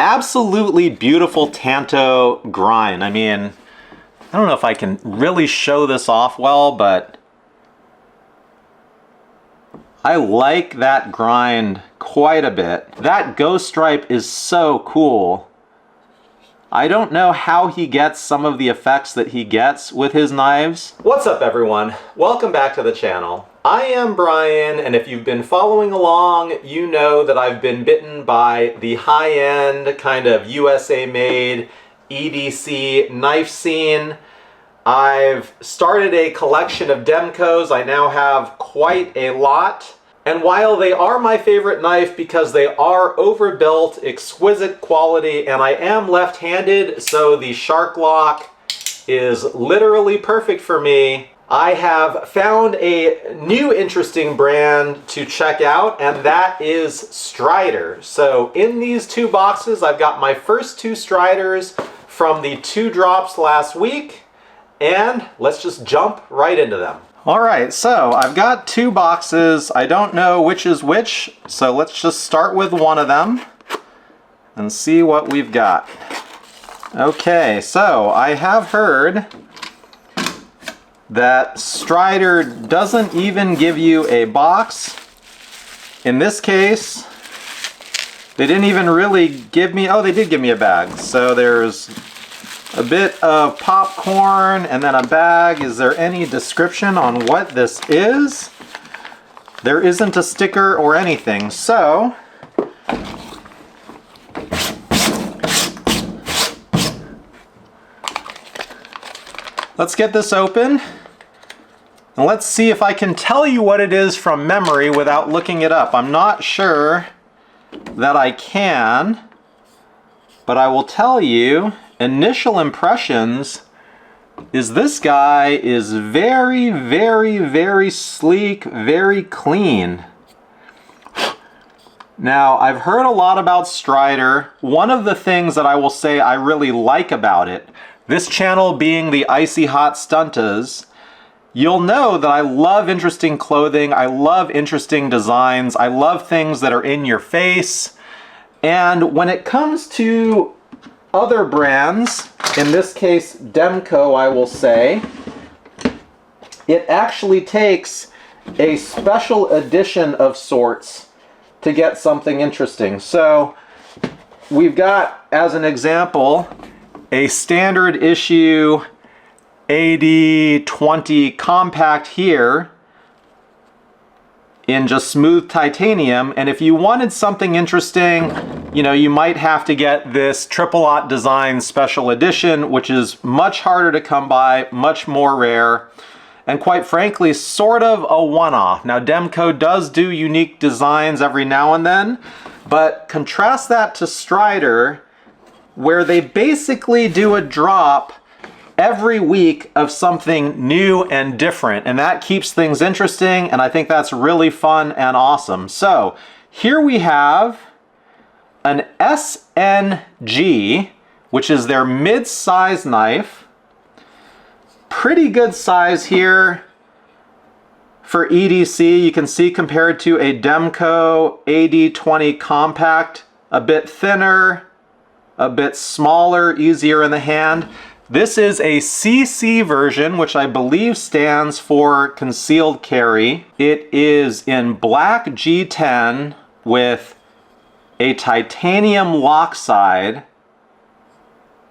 absolutely beautiful Tanto grind. I mean, I don't know if I can really show this off well, but I like that grind quite a bit. That ghost stripe is so cool. I don't know how he gets some of the effects that he gets with his knives. What's up everyone? Welcome back to the channel. I am Brian, and if you've been following along, you know that I've been bitten by the high-end kind of USA-made EDC knife scene. I've started a collection of Demcos. I now have quite a lot. And while they are my favorite knife because they are overbuilt, exquisite quality, and I am left-handed, so the shark lock is literally perfect for me, I have found a new interesting brand to check out, and that is Strider. So in these two boxes, I've got my first two Striders from the 2 drops last week, and let's just jump right into them. All right, so I've got 2 boxes. I don't know which is which, so let's just start with one of them and see what we've got. Okay, so I have heard that Strider doesn't even give you a box. In this case, they didn't even really give me, oh, they did give me a bag. So there's a bit of popcorn and then a bag. Is there any description on what this is? There isn't a sticker or anything, so let's get this open and let's see if I can tell you what it is from memory without looking it up. I'm not sure that I can, but I will tell you, initial impressions is this guy is very, very, very sleek, very clean. Now, I've heard a lot about Strider. One of the things that I will say I really like about it, this channel being the ICY HOT Stuntas, you'll know that I love interesting clothing, I love interesting designs, I love things that are in your face. And when it comes to other brands, in this case Demco, I will say, it actually takes a special edition of sorts to get something interesting. So we've got, as an example, a standard issue AD20 compact here in just smooth titanium, and if you wanted something interesting, you know, you might have to get this Triple Aught Design Special Edition, which is much harder to come by, much more rare, and quite frankly, sort of a one-off. Now, Demco does do unique designs every now and then, but contrast that to Strider, where they basically do a drop every week of something new and different, and that keeps things interesting, and I think that's really fun and awesome. So here we have an SNG, which is their mid-size knife. Pretty good size here for EDC. You can see compared to a Demco AD20 compact, a bit thinner, a bit smaller, easier in the hand. This is a CC version, which I believe stands for concealed carry. It is in black G10 with a titanium lock side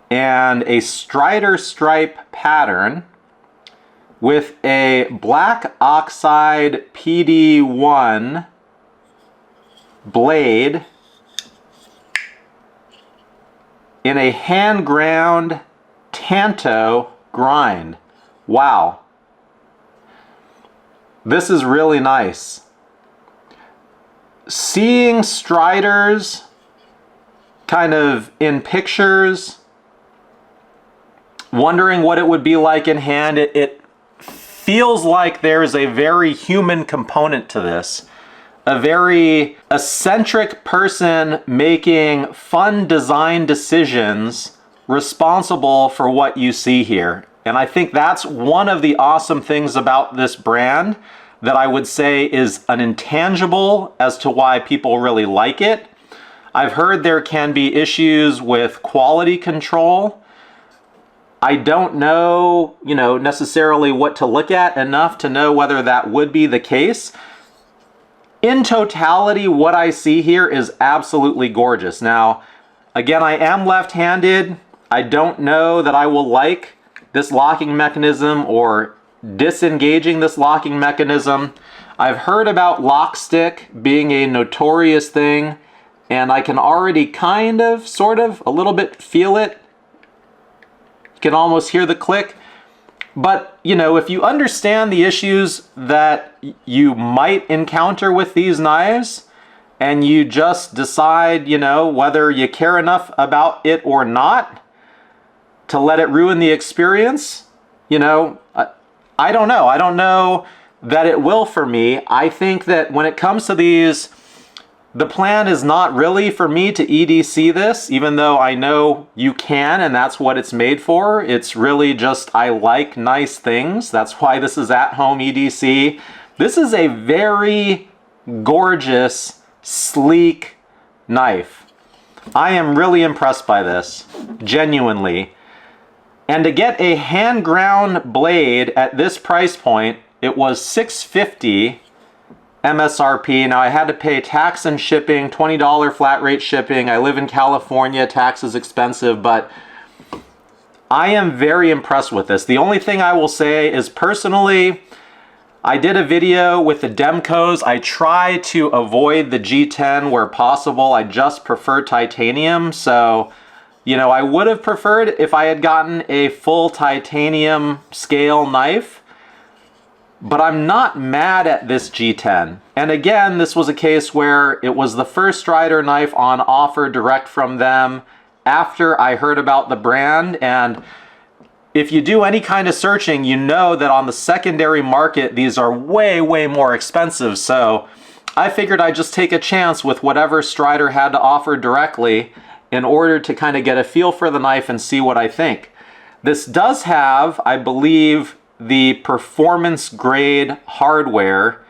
and a Strider stripe pattern with a black oxide PD1 blade in a hand ground Tanto grind. Wow. This is really nice. Seeing Striders kind of in pictures, wondering what it would be like in hand, it feels like there's a very human component to this. A very eccentric person making fun design decisions responsible for what you see here. And I think that's one of the awesome things about this brand that I would say is an intangible as to why people really like it. I've heard there can be issues with quality control. I don't know, necessarily what to look at enough to know whether that would be the case. In totality, what I see here is absolutely gorgeous. Now, again, I am left-handed. I don't know that I will like this locking mechanism or disengaging this locking mechanism. I've heard about lock stick being a notorious thing, and I can already kind of, sort of, a little bit feel it. You can almost hear the click. But, if you understand the issues that you might encounter with these knives, and you just decide, whether you care enough about it or not to let it ruin the experience, I don't know. I don't know that it will for me. I think that when it comes to these, the plan is not really for me to EDC this, even though I know you can, and that's what it's made for. It's really just, I like nice things. That's why this is at-home EDC. This is a very gorgeous, sleek knife. I am really impressed by this, genuinely. And to get a hand-ground blade at this price point, it was $650 MSRP. Now I had to pay tax and shipping, $20 flat rate shipping. I live in California, tax is expensive, but I am very impressed with this. The only thing I will say is personally, I did a video with the Demcos. I try to avoid the G10 where possible. I just prefer titanium. So, I would have preferred if I had gotten a full titanium scale knife. But I'm not mad at this G10. And again, this was a case where it was the first Strider knife on offer direct from them after I heard about the brand. And if you do any kind of searching, you know that on the secondary market, these are way, way more expensive. So I figured I'd just take a chance with whatever Strider had to offer directly in order to kind of get a feel for the knife and see what I think. This does have, I believe, the performance grade hardware,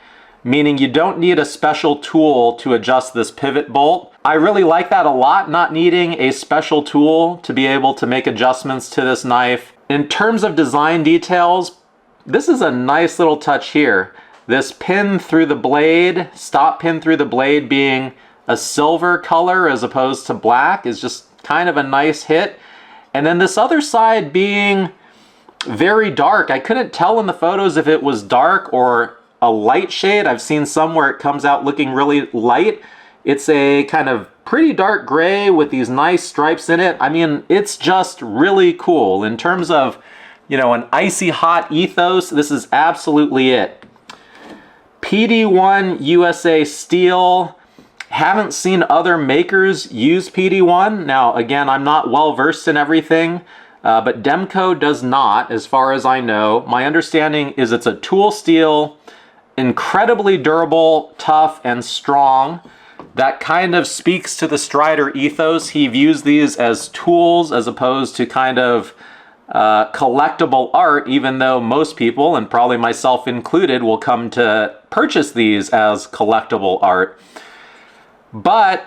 meaning you don't need a special tool to adjust this pivot bolt. I really like that a lot, not needing a special tool to be able to make adjustments to this knife. In terms of design details, this is a nice little touch here. This pin through the blade, stop pin through the blade being a silver color as opposed to black is just kind of a nice hit. And then this other side being very dark. I couldn't tell in the photos if it was dark or a light shade. I've seen some where it comes out looking really light. It's a kind of pretty dark gray with these nice stripes in it. I mean, it's just really cool. In terms of, an icy hot ethos, this is absolutely it. PD1 USA steel. Haven't seen other makers use PD1. Now, again, I'm not well versed in everything. But Demco does not, as far as I know. My understanding is it's a tool steel, incredibly durable, tough, and strong. That kind of speaks to the Strider ethos. He views these as tools as opposed to kind of collectible art, even though most people, and probably myself included, will come to purchase these as collectible art. But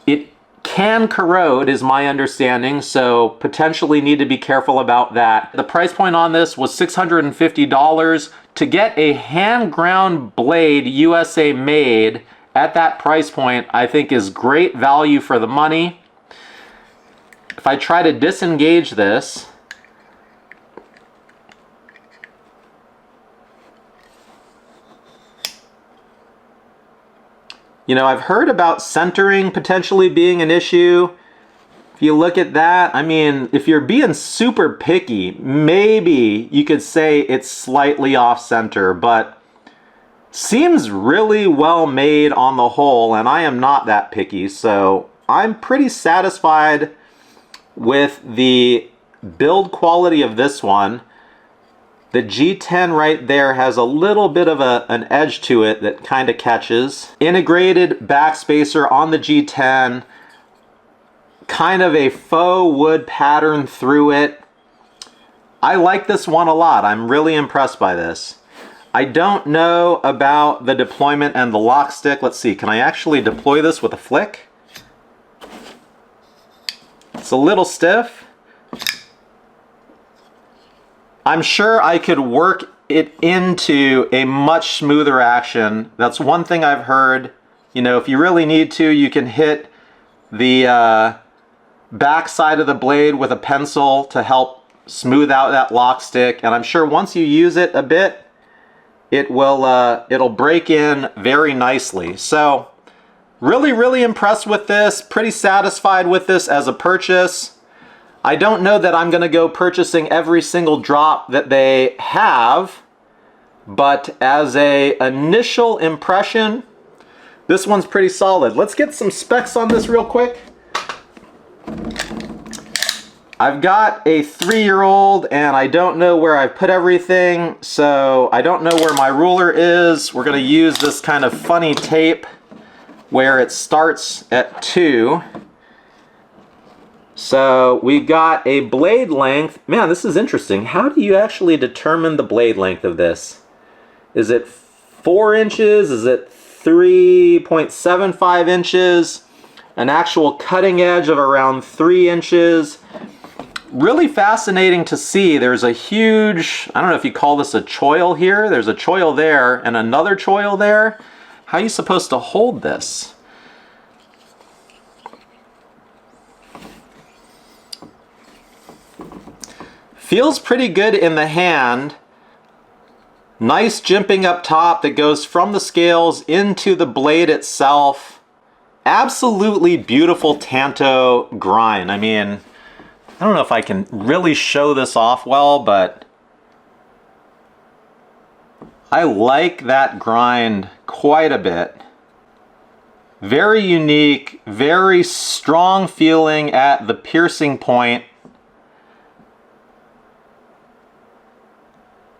it can corrode is my understanding, so potentially need to be careful about that. The price point on this was $650. To get a hand ground blade USA made at that price point, I think is great value for the money. If I try to disengage this, I've heard about centering potentially being an issue. If you look at that, I mean, if you're being super picky, maybe you could say it's slightly off center, but seems really well made on the whole, and I am not that picky, so I'm pretty satisfied with the build quality of this one. The G10 right there has a little bit of an edge to it that kind of catches. Integrated backspacer on the G10. Kind of a faux wood pattern through it. I like this one a lot. I'm really impressed by this. I don't know about the deployment and the lock stick. Let's see, can I actually deploy this with a flick? It's a little stiff. I'm sure I could work it into a much smoother action. That's one thing I've heard. You know, if you really need to, you can hit the back side of the blade with a pencil to help smooth out that lock stick. And I'm sure once you use it a bit, it will it'll break in very nicely. So really impressed with this, pretty satisfied with this as a purchase. I don't know that I'm gonna go purchasing every single drop that they have, but as a initial impression, this one's pretty solid. Let's get some specs on this real quick. I've got a 3-year-old and I don't know where I put everything, so I don't know where my ruler is. We're gonna use this kind of funny tape where it starts at 2. So we got a blade length. Man, this is interesting. How do you actually determine the blade length of this? Is it 4 inches? Is it 3.75 inches? An actual cutting edge of around 3 inches. Really fascinating to see. There's a huge, I don't know if you call this a choil here. There's a choil there and another choil there. How are you supposed to hold this? Feels pretty good in the hand. Nice jimping up top that goes from the scales into the blade itself. Absolutely beautiful tanto grind. I mean, I don't know if I can really show this off well, but I like that grind quite a bit. Very unique, very strong feeling at the piercing point.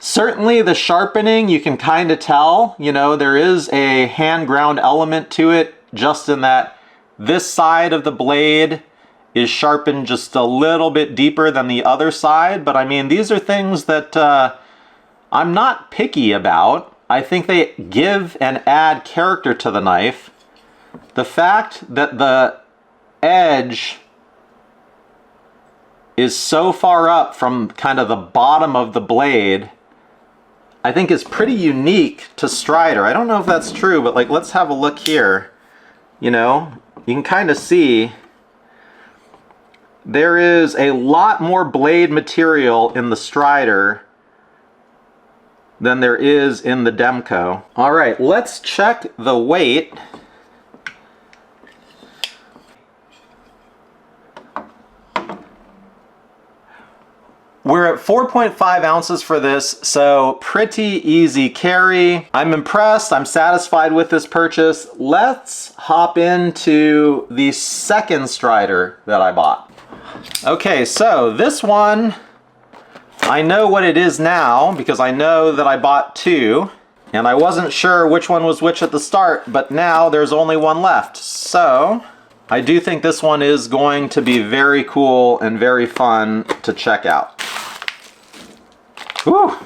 Certainly the sharpening, you can kind of tell, you know, there is a hand ground element to it, just in that this side of the blade is sharpened just a little bit deeper than the other side. But I mean, these are things that I'm not picky about. I think they give and add character to the knife. The fact that the edge is so far up from kind of the bottom of the blade, I think is pretty unique to Strider. I don't know if that's true, but like, let's have a look here. You know, you can kind of see there is a lot more blade material in the Strider than there is in the Demko. All right, let's check the weight. We're at 4.5 ounces for this, so pretty easy carry. I'm impressed, I'm satisfied with this purchase. Let's hop into the second Strider that I bought. Okay, so this one, I know what it is now because I know that I bought 2, and I wasn't sure which one was which at the start, but now there's only one left. So I do think this one is going to be very cool and very fun to check out. Whew.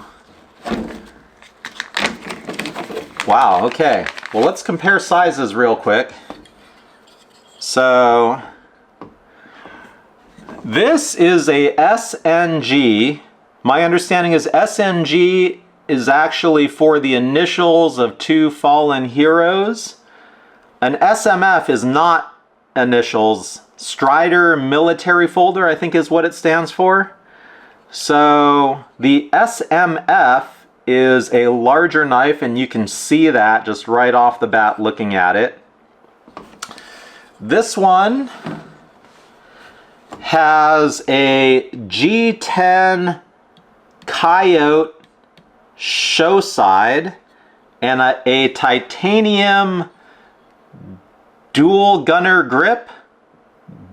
Wow, okay. Well, let's compare sizes real quick. So this is a SNG. My understanding is SNG is actually for the initials of 2 fallen heroes. An SMF is not initials. Strider Military Folder, I think is what it stands for. So the SMF is a larger knife, and you can see that just right off the bat looking at it. This one has a G10 Coyote show side and a titanium dual gunner grip.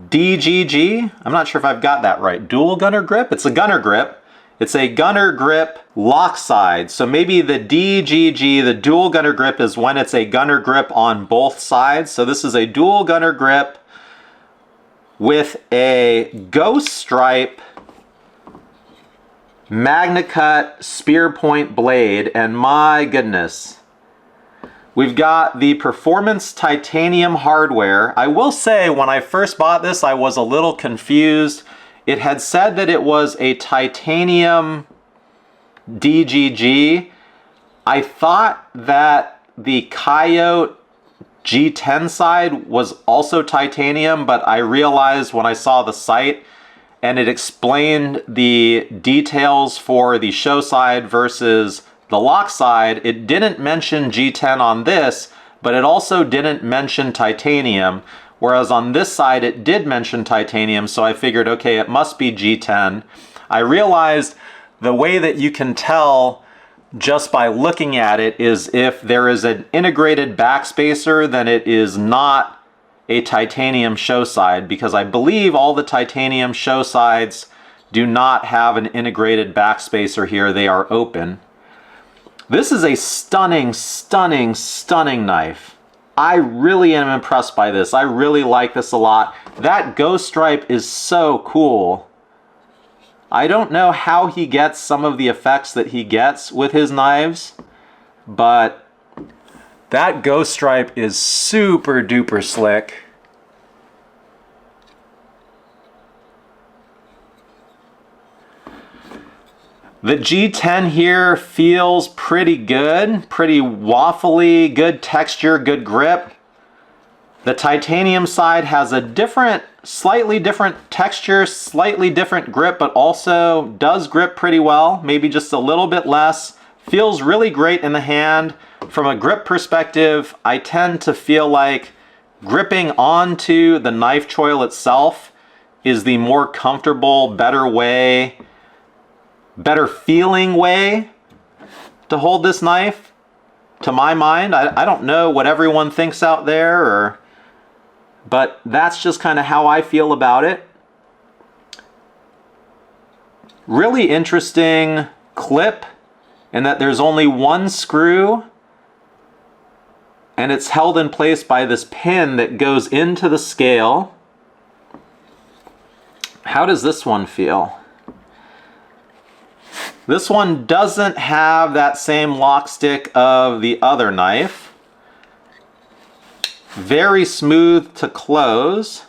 DGG. I'm not sure if I've got that right. Dual gunner grip? It's a gunner grip. It's a gunner grip lock side. So maybe the DGG, the dual gunner grip, is when it's a gunner grip on both sides. So this is a dual gunner grip with a ghost stripe Magna Cut spear point blade, and my goodness, We've got the Performance Titanium hardware. I will say, when I first bought this, I was a little confused. It had said that it was a titanium DGG. I thought that the Coyote G10 side was also titanium, but I realized when I saw the site and it explained the details for the show side versus the lock side, it didn't mention G10 on this, but it also didn't mention titanium, whereas on this side it did mention titanium, so I figured, okay, it must be G10. I realized the way that you can tell just by looking at it is if there is an integrated backspacer, then it is not a titanium show side, because I believe all the titanium show sides do not have an integrated backspacer here. They are open. This is a stunning, stunning, stunning knife. I really am impressed by this. I really like this a lot. That ghost stripe is so cool. I don't know how he gets some of the effects that he gets with his knives, but that ghost stripe is super duper slick. The G10 here feels pretty good, pretty waffly, good texture, good grip. The titanium side has a different, slightly different texture, slightly different grip, but also does grip pretty well, maybe just a little bit less. Feels really great in the hand. From a grip perspective, I tend to feel like gripping onto the knife choil itself is the more comfortable, better way, better feeling way to hold this knife, to my mind. I don't know what everyone thinks out there, but that's just kind of how I feel about it. Really interesting clip in that there's only one screw and it's held in place by this pin that goes into the scale. How does this one feel? This one doesn't have that same lock stick of the other knife. Very smooth to close.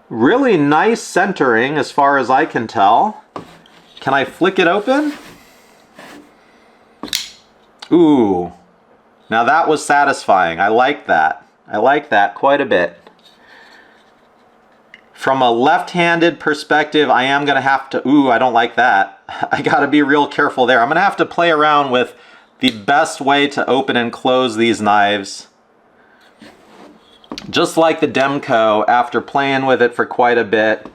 Really nice centering as far as I can tell. Can I flick it open? Ooh, now that was satisfying. I like that. I like that quite a bit. From a left-handed perspective, I am gonna have to, ooh, I don't like that. I gotta be real careful there. I'm gonna have to play around with the best way to open and close these knives. Just like the Demco, after playing with it for quite a bit,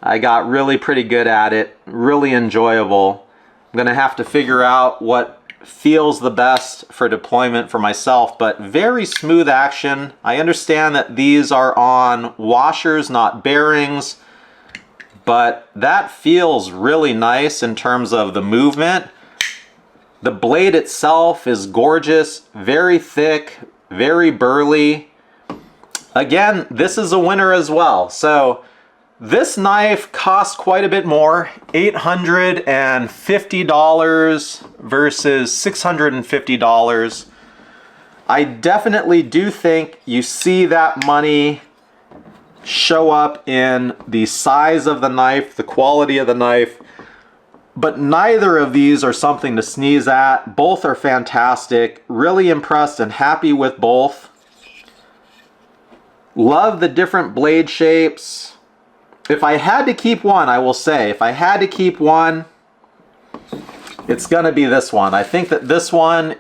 I got really pretty good at it, really enjoyable. I'm gonna have to figure out what feels the best for deployment for myself, but very smooth action. I understand that these are on washers, not bearings, but that feels really nice in terms of the movement. The blade itself is gorgeous, very thick, very burly. Again, this is a winner as well. So this knife cost quite a bit more, $850 versus $650. I definitely do think you see that money show up in the size of the knife, the quality of the knife, but neither of these are something to sneeze at. Both are fantastic. Really impressed and happy with both. Love the different blade shapes. If I had to keep one, I will say, if I had to keep one, it's gonna be this one. I think that this one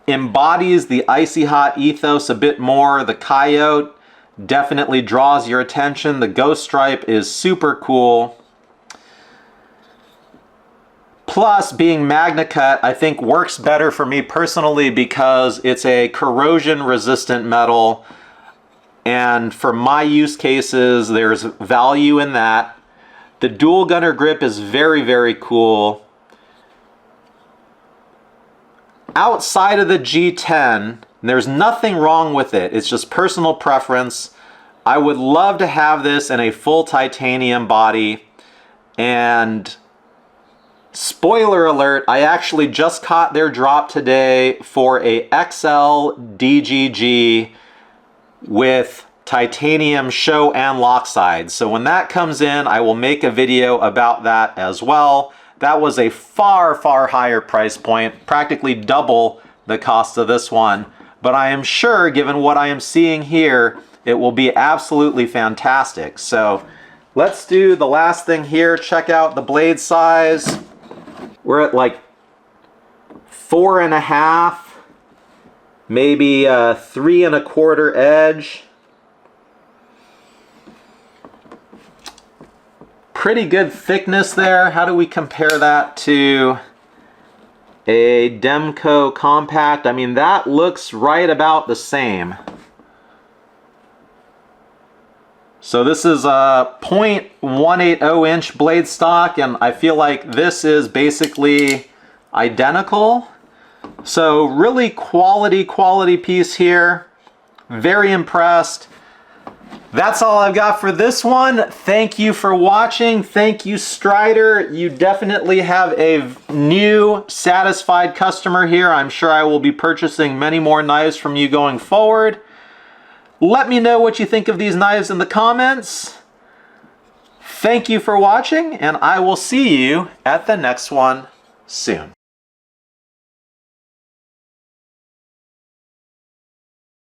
embodies the ICY HOT ethos a bit more. The Coyote definitely draws your attention. The ghost stripe is super cool. Plus, being Magna Cut, I think works better for me personally because it's a corrosion resistant metal. And for my use cases, there's value in that. The dual gunner grip is very, very cool. Outside of the G10, there's nothing wrong with it. It's just personal preference. I would love to have this in a full titanium body. And Spoiler alert, I actually just caught their drop today for a XL DGG with titanium show and lock sides. So when that comes in, I will make a video about that as well. That was a far, far higher price point, practically double the cost of this one. But I am sure, given what I am seeing here, it will be absolutely fantastic. So let's do the last thing here. Check out the blade size. We're at like 4.5, maybe 3 1/4 edge. Pretty good thickness there. How do we compare that to a Demco compact? I mean, that looks right about the same. So this is a 0.180 inch blade stock, and I feel like this is basically identical. So really quality piece here. Very impressed. That's all I've got for this one. Thank you for watching. Thank you, Strider. You definitely have a new satisfied customer here. I'm sure I will be purchasing many more knives from you going forward. Let me know what you think of these knives in the comments. Thank you for watching, and I will see you at the next one soon.